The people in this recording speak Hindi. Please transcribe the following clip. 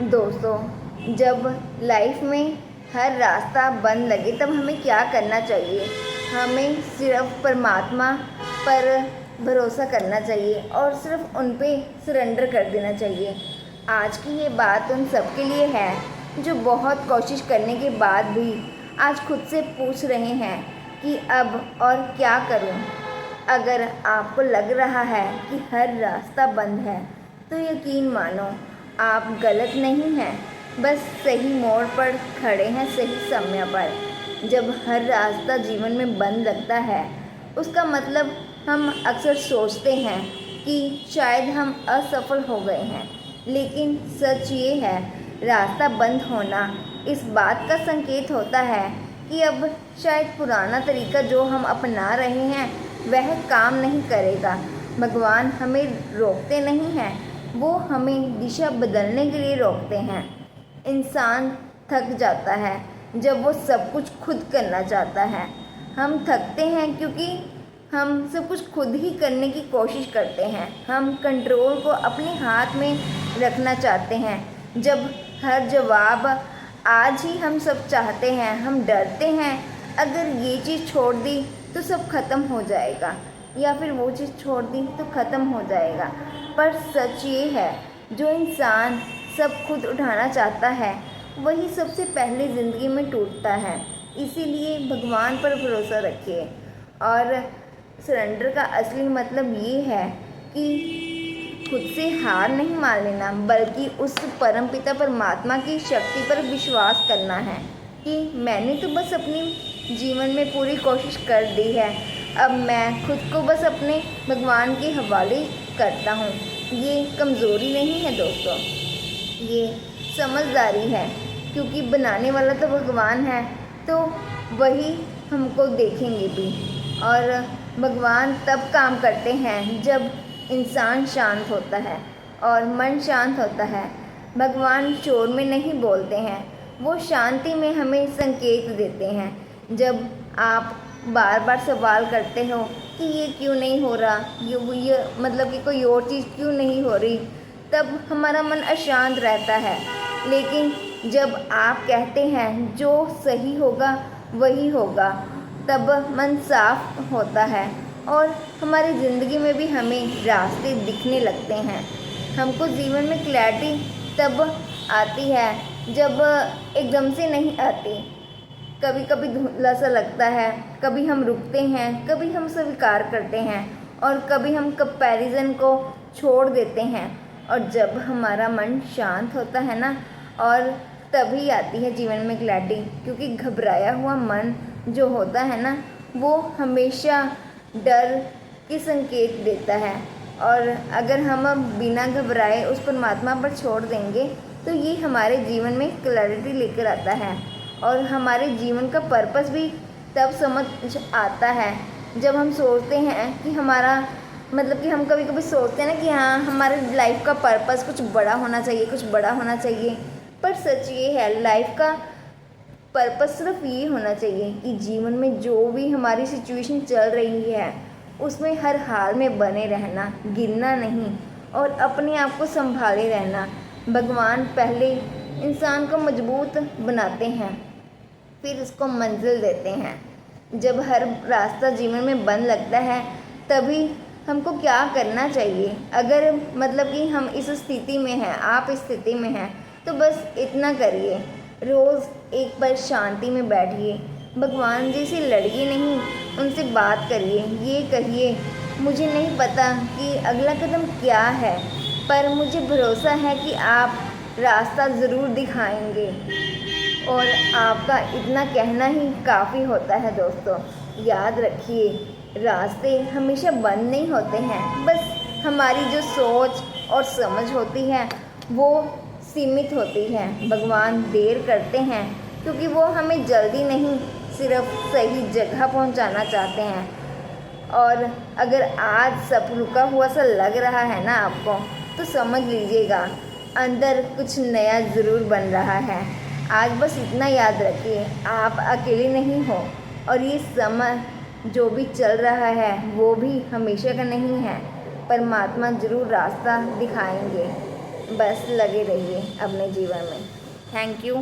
दोस्तों, जब लाइफ में हर रास्ता बंद लगे तब हमें क्या करना चाहिए? हमें सिर्फ परमात्मा पर भरोसा करना चाहिए और सिर्फ उन पे सरेंडर कर देना चाहिए। आज की ये बात उन सब के लिए है जो बहुत कोशिश करने के बाद भी आज खुद से पूछ रहे हैं कि अब और क्या करूं? अगर आपको लग रहा है कि हर रास्ता बंद है तो यकीन मानो आप गलत नहीं हैं, बस सही मोड़ पर खड़े हैं, सही समय पर। जब हर रास्ता जीवन में बंद लगता है उसका मतलब हम अक्सर सोचते हैं कि शायद हम असफल हो गए हैं, लेकिन सच ये है रास्ता बंद होना इस बात का संकेत होता है कि अब शायद पुराना तरीका जो हम अपना रहे हैं वह काम नहीं करेगा। भगवान हमें रोकते नहीं हैं, वो हमें दिशा बदलने के लिए रोकते हैं। इंसान थक जाता है जब वो सब कुछ खुद करना चाहता है। हम थकते हैं क्योंकि हम सब कुछ खुद ही करने की कोशिश करते हैं। हम कंट्रोल को अपने हाथ में रखना चाहते हैं। जब हर जवाब आज ही हम सब चाहते हैं, हम डरते हैं अगर ये चीज़ छोड़ दी तो सब ख़त्म हो जाएगा, या फिर वो चीज़ छोड़ दी तो ख़त्म हो जाएगा। पर सच ये है जो इंसान सब खुद उठाना चाहता है वही सबसे पहले ज़िंदगी में टूटता है। इसीलिए भगवान पर भरोसा रखिए। और सरेंडर का असली मतलब ये है कि खुद से हार नहीं मान लेना, बल्कि उस परमपिता परमात्मा की शक्ति पर विश्वास करना है कि मैंने तो बस अपनी जीवन में पूरी कोशिश कर दी है, अब मैं खुद को बस अपने भगवान के हवाले करता हूँ। ये कमज़ोरी नहीं है दोस्तों, ये समझदारी है, क्योंकि बनाने वाला तो भगवान है, तो वही हमको देखेंगे भी। और भगवान तब काम करते हैं जब इंसान शांत होता है और मन शांत होता है। भगवान शोर में नहीं बोलते हैं, वो शांति में हमें संकेत देते हैं। जब आप बार बार सवाल करते हो कि ये क्यों नहीं हो रहा, ये मतलब कि कोई और चीज़ क्यों नहीं हो रही, तब हमारा मन अशांत रहता है। लेकिन जब आप कहते हैं जो सही होगा वही होगा, तब मन साफ होता है और हमारी ज़िंदगी में भी हमें रास्ते दिखने लगते हैं। हमको जीवन में क्लैरिटी तब आती है जब एकदम से नहीं आती। कभी कभी धुंधला सा लगता है, कभी हम रुकते हैं, कभी हम स्वीकार करते हैं और कभी हम कंपैरिजन को छोड़ देते हैं। और जब हमारा मन शांत होता है ना, और तभी आती है जीवन में क्लैरिटी, क्योंकि घबराया हुआ मन जो होता है ना वो हमेशा डर के संकेत देता है। और अगर हम अब बिना घबराए उस परमात्मा पर छोड़ देंगे तो ये हमारे जीवन में क्लैरिटी लेकर आता है। और हमारे जीवन का पर्पस भी तब समझ आता है जब हम सोचते हैं कि हमारा मतलब कि हम कभी कभी सोचते हैं ना कि हाँ हमारे लाइफ का पर्पस कुछ बड़ा होना चाहिए, कुछ बड़ा होना चाहिए। पर सच ये है लाइफ का पर्पस सिर्फ ये होना चाहिए कि जीवन में जो भी हमारी सिचुएशन चल रही है उसमें हर हाल में बने रहना, गिरना नहीं और अपने आप को संभाले रहना। भगवान पहले इंसान को मजबूत बनाते हैं, फिर उसको मंजिल देते हैं। जब हर रास्ता जीवन में बंद लगता है तभी हमको क्या करना चाहिए? अगर मतलब कि हम इस स्थिति में हैं, आप इस स्थिति में हैं, तो बस इतना करिए, रोज़ एक बार शांति में बैठिए, भगवान जी से लड़िए नहीं, उनसे बात करिए, ये कहिए मुझे नहीं पता कि अगला कदम क्या है, पर मुझे भरोसा है कि आप रास्ता ज़रूर दिखाएंगे। और आपका इतना कहना ही काफ़ी होता है दोस्तों। याद रखिए रास्ते हमेशा बंद नहीं होते हैं, बस हमारी जो सोच और समझ होती है वो सीमित होती है। भगवान देर करते हैं क्योंकि वो हमें जल्दी नहीं, सिर्फ सही जगह पहुंचाना चाहते हैं। और अगर आज सब रुका हुआ सा लग रहा है ना आपको, तो समझ लीजिएगा अंदर कुछ नया ज़रूर बन रहा है। आज बस इतना याद रखिए आप अकेले नहीं हो, और ये समय जो भी चल रहा है वो भी हमेशा का नहीं है। परमात्मा ज़रूर रास्ता दिखाएंगे। बस लगे रहिए अपने जीवन में। Thank you.